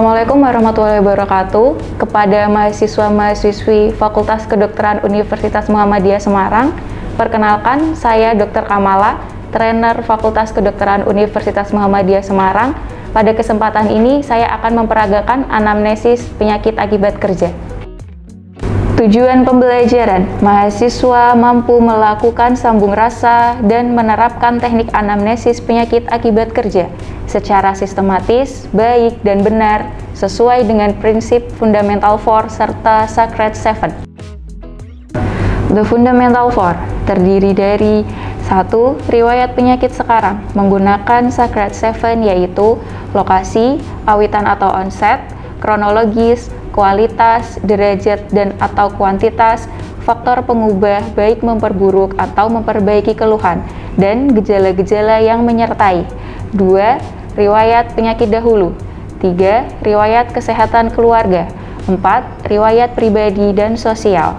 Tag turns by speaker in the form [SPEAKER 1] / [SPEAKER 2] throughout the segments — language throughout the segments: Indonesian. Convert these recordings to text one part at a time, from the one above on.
[SPEAKER 1] Assalamualaikum warahmatullahi wabarakatuh. Kepada mahasiswa-mahasiswi Fakultas Kedokteran Universitas Muhammadiyah Semarang, perkenalkan saya Dr. Kamala, trainer Fakultas Kedokteran Universitas Muhammadiyah Semarang. Pada kesempatan ini saya akan memperagakan anamnesis penyakit akibat kerja. Tujuan pembelajaran, mahasiswa mampu melakukan sambung rasa dan menerapkan teknik anamnesis penyakit akibat kerja secara sistematis, baik, dan benar sesuai dengan prinsip Fundamental Four serta Sacred Seven. The Fundamental Four terdiri dari 1. Riwayat penyakit sekarang menggunakan Sacred Seven, yaitu lokasi, awitan atau onset, kronologis, kualitas, derajat, dan atau kuantitas, faktor pengubah baik memperburuk atau memperbaiki keluhan, dan gejala-gejala yang menyertai. 2. Riwayat penyakit dahulu. 3. Riwayat kesehatan keluarga. 4. Riwayat pribadi dan sosial.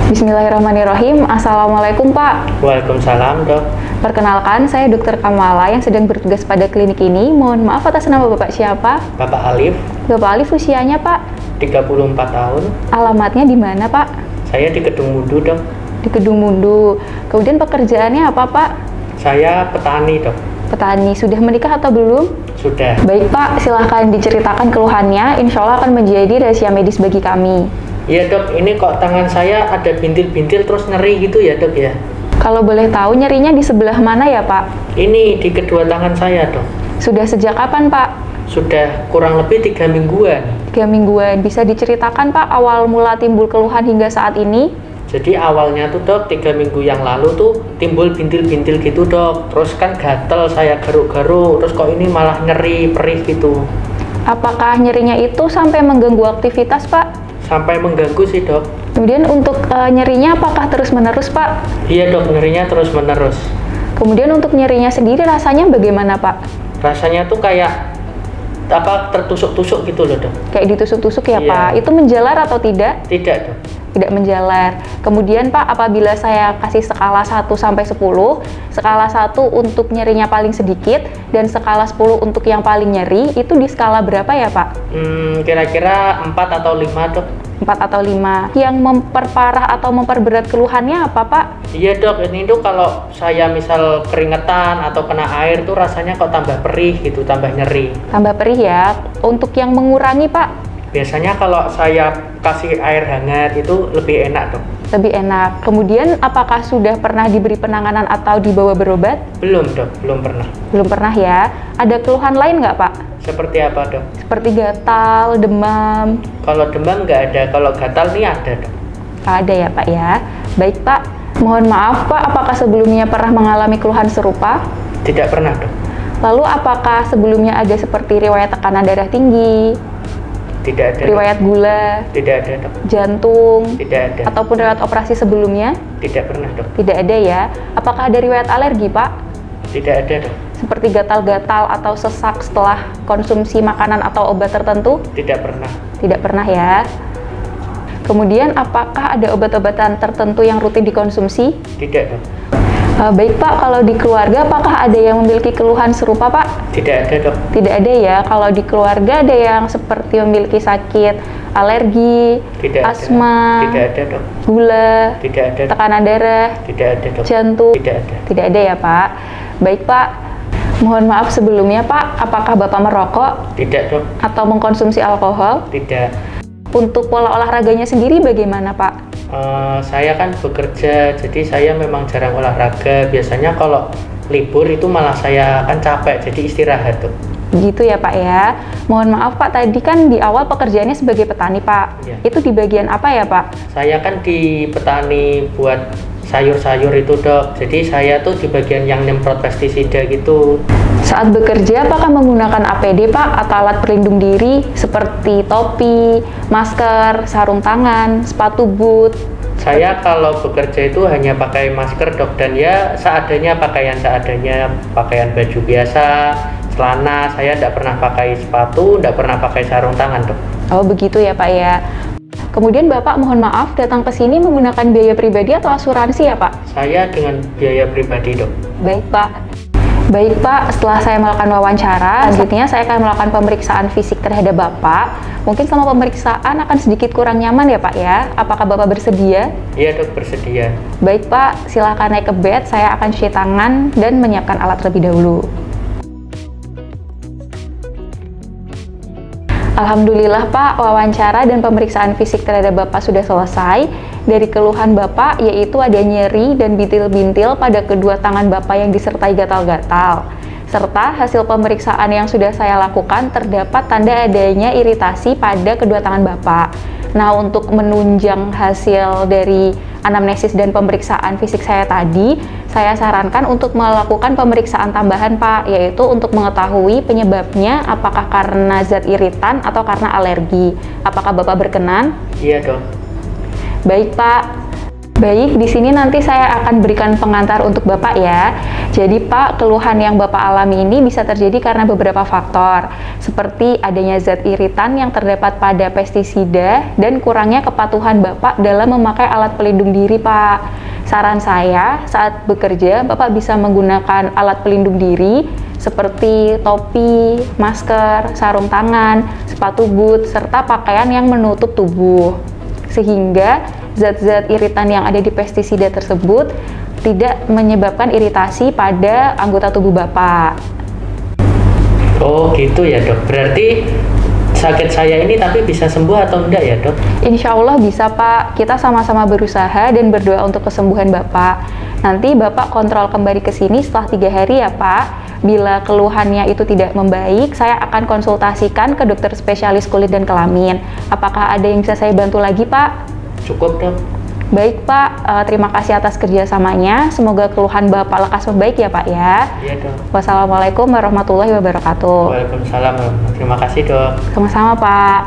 [SPEAKER 1] Bismillahirrahmanirrahim. Assalamualaikum, Pak.
[SPEAKER 2] Waalaikumsalam, Dok.
[SPEAKER 1] Perkenalkan, saya Dr. Kamala yang sedang bertugas pada klinik ini. Mohon maaf atas nama Bapak siapa?
[SPEAKER 2] Bapak Alif.
[SPEAKER 1] Bapak Alif usianya, Pak?
[SPEAKER 2] 34 tahun.
[SPEAKER 1] Alamatnya di mana, Pak?
[SPEAKER 2] Saya di Kedung Mundu, Dok.
[SPEAKER 1] Di Kedung Mundu. Kemudian pekerjaannya apa, Pak?
[SPEAKER 2] Saya petani, Dok.
[SPEAKER 1] Petani. Sudah menikah atau belum?
[SPEAKER 2] Sudah.
[SPEAKER 1] Baik, Pak. Silahkan diceritakan keluhannya. Insya Allah akan menjadi rahasia medis bagi kami.
[SPEAKER 2] Iya, Dok. Ini kok tangan saya ada bintil-bintil terus nyeri gitu ya, Dok ya?
[SPEAKER 1] Kalau boleh tahu nyerinya di sebelah mana ya, Pak?
[SPEAKER 2] Ini di kedua tangan saya, Dok.
[SPEAKER 1] Sudah sejak kapan, Pak?
[SPEAKER 2] Sudah kurang lebih 3 mingguan.
[SPEAKER 1] 3 mingguan. Bisa diceritakan, Pak, awal mula timbul keluhan hingga saat ini?
[SPEAKER 2] Jadi awalnya tuh, Dok, 3 minggu yang lalu tuh timbul bintil-bintil gitu, Dok. Terus kan gatel, saya garuk-garuk, terus kok ini malah nyeri, perih gitu.
[SPEAKER 1] Apakah nyerinya itu sampai mengganggu aktivitas, Pak?
[SPEAKER 2] Sampai mengganggu sih, Dok.
[SPEAKER 1] Kemudian untuk nyerinya apakah terus-menerus, Pak?
[SPEAKER 2] Iya, Dok, nyerinya terus-menerus.
[SPEAKER 1] Kemudian untuk nyerinya sendiri rasanya bagaimana, Pak?
[SPEAKER 2] Rasanya tuh kayak tertusuk-tusuk gitu loh, Dok.
[SPEAKER 1] Kayak ditusuk-tusuk ya,
[SPEAKER 2] Iya.
[SPEAKER 1] Pak? Itu menjalar atau tidak?
[SPEAKER 2] Tidak, Dok.
[SPEAKER 1] Tidak menjalar. Kemudian, Pak, apabila saya kasih skala 1 sampai 10, skala 1 untuk nyerinya paling sedikit dan skala 10 untuk yang paling nyeri, itu di skala berapa ya, Pak?
[SPEAKER 2] Kira-kira 4 atau 5, Dok.
[SPEAKER 1] 4 atau 5. Yang memperparah atau memperberat keluhannya apa, Pak?
[SPEAKER 2] Iya, Dok. Ini tuh kalau saya misal keringetan atau kena air tuh rasanya kok tambah perih gitu, tambah nyeri.
[SPEAKER 1] Tambah perih ya. Untuk yang mengurangi, Pak?
[SPEAKER 2] Biasanya kalau saya kasih air hangat itu lebih enak, Dok.
[SPEAKER 1] Lebih enak. Kemudian apakah sudah pernah diberi penanganan atau dibawa berobat?
[SPEAKER 2] Belum, Dok. Belum pernah.
[SPEAKER 1] Belum pernah ya. Ada keluhan lain nggak, Pak?
[SPEAKER 2] Seperti apa, Dok?
[SPEAKER 1] Seperti gatal, demam.
[SPEAKER 2] Kalau demam nggak ada, kalau gatal nih ada, Dok.
[SPEAKER 1] Ada ya, Pak ya. Baik, Pak. Mohon maaf, Pak, apakah sebelumnya pernah mengalami keluhan serupa?
[SPEAKER 2] Tidak pernah, Dok.
[SPEAKER 1] Lalu apakah sebelumnya ada seperti riwayat tekanan darah tinggi,
[SPEAKER 2] Tidak ada, Dok.
[SPEAKER 1] riwayat gula,
[SPEAKER 2] Tidak ada, Dok.
[SPEAKER 1] jantung,
[SPEAKER 2] Tidak ada.
[SPEAKER 1] ataupun riwayat operasi sebelumnya?
[SPEAKER 2] Tidak pernah, Dok.
[SPEAKER 1] Tidak ada ya. Apakah ada riwayat alergi, Pak?
[SPEAKER 2] Tidak ada, Dok.
[SPEAKER 1] Seperti gatal-gatal atau sesak setelah konsumsi makanan atau obat tertentu?
[SPEAKER 2] Tidak pernah.
[SPEAKER 1] Tidak pernah ya. Kemudian apakah ada obat-obatan tertentu yang rutin dikonsumsi?
[SPEAKER 2] Tidak, Dok.
[SPEAKER 1] Baik, Pak, kalau di keluarga apakah ada yang memiliki keluhan serupa, Pak?
[SPEAKER 2] Tidak ada, Dok.
[SPEAKER 1] Tidak ada ya. Kalau di keluarga ada yang seperti memiliki sakit alergi,
[SPEAKER 2] Tidak
[SPEAKER 1] asma,
[SPEAKER 2] ada. Tidak ada, Dok.
[SPEAKER 1] gula,
[SPEAKER 2] Tidak ada, Dok.
[SPEAKER 1] tekanan darah,
[SPEAKER 2] Tidak ada, Dok.
[SPEAKER 1] jantung?
[SPEAKER 2] Tidak ada.
[SPEAKER 1] Tidak ada ya, Pak. Baik, Pak. Mohon maaf sebelumnya, Pak. Apakah Bapak merokok
[SPEAKER 2] Tidak, Dok.
[SPEAKER 1] atau mengkonsumsi alkohol?
[SPEAKER 2] Tidak.
[SPEAKER 1] Untuk pola olahraganya sendiri bagaimana, Pak?
[SPEAKER 2] Saya kan bekerja, jadi saya memang jarang olahraga. Biasanya kalau libur itu malah saya kan capek, jadi istirahat, Dok.
[SPEAKER 1] Gitu ya, Pak ya. Mohon maaf, Pak, tadi kan di awal pekerjaannya sebagai petani, Pak.
[SPEAKER 2] Iya.
[SPEAKER 1] Itu di bagian apa ya, Pak?
[SPEAKER 2] Saya kan di petani buat sayur-sayur itu, Dok. Jadi saya tuh di bagian yang nyemprot pestisida gitu.
[SPEAKER 1] Saat bekerja, apakah menggunakan APD, Pak, atau alat pelindung diri seperti topi, masker, sarung tangan, sepatu boot?
[SPEAKER 2] Saya kalau bekerja itu hanya pakai masker, Dok, dan ya seadanya, pakaian seadanya, pakaian baju biasa, celana. Saya tidak pernah pakai sepatu, tidak pernah pakai sarung tangan, Dok.
[SPEAKER 1] Oh, begitu ya, Pak ya. Kemudian Bapak mohon maaf datang ke sini menggunakan biaya pribadi atau asuransi ya, Pak?
[SPEAKER 2] Saya dengan biaya pribadi, Dok.
[SPEAKER 1] Baik, Pak. Baik Pak, setelah saya melakukan wawancara, selanjutnya saya akan melakukan pemeriksaan fisik terhadap Bapak. Mungkin selama pemeriksaan akan sedikit kurang nyaman ya Pak ya? Apakah Bapak bersedia?
[SPEAKER 2] Iya dok, bersedia.
[SPEAKER 1] Baik Pak, silahkan naik ke bed, saya akan cuci tangan dan menyiapkan alat terlebih dahulu. Alhamdulillah Pak, wawancara dan pemeriksaan fisik terhadap Bapak sudah selesai. Dari keluhan Bapak yaitu ada nyeri dan bintil-bintil pada kedua tangan Bapak yang disertai gatal-gatal. Serta hasil pemeriksaan yang sudah saya lakukan terdapat tanda adanya iritasi pada kedua tangan Bapak. Nah, untuk menunjang hasil dari anamnesis dan pemeriksaan fisik saya tadi, saya sarankan untuk melakukan pemeriksaan tambahan Pak, yaitu untuk mengetahui penyebabnya apakah karena zat iritan atau karena alergi. Apakah Bapak berkenan?
[SPEAKER 2] Iya dok.
[SPEAKER 1] Baik Pak. Baik, di sini nanti saya akan berikan pengantar untuk Bapak ya. Jadi Pak, keluhan yang Bapak alami ini bisa terjadi karena beberapa faktor, seperti adanya zat iritan yang terdapat pada pestisida dan kurangnya kepatuhan Bapak dalam memakai alat pelindung diri Pak. Saran saya, saat bekerja Bapak bisa menggunakan alat pelindung diri seperti topi, masker, sarung tangan, sepatu boot, serta pakaian yang menutup tubuh. Sehingga zat-zat iritan yang ada di pestisida tersebut tidak menyebabkan iritasi pada anggota tubuh Bapak.
[SPEAKER 2] Oh gitu ya dok, berarti sakit saya ini tapi bisa sembuh atau enggak ya dok?
[SPEAKER 1] Insya Allah bisa Pak, kita sama-sama berusaha dan berdoa untuk kesembuhan Bapak. Nanti Bapak kontrol kembali ke sini setelah 3 hari ya Pak. Bila keluhannya itu tidak membaik, saya akan konsultasikan ke dokter spesialis kulit dan kelamin. Apakah ada yang bisa saya bantu lagi Pak?
[SPEAKER 2] Cukup dok.
[SPEAKER 1] Baik Pak, terima kasih atas kerjasamanya. Semoga keluhan Bapak lekas membaik ya Pak ya.
[SPEAKER 2] Iya dok.
[SPEAKER 1] Wassalamualaikum warahmatullahi wabarakatuh.
[SPEAKER 2] Waalaikumsalam. Terima kasih dok.
[SPEAKER 1] Sama-sama Pak.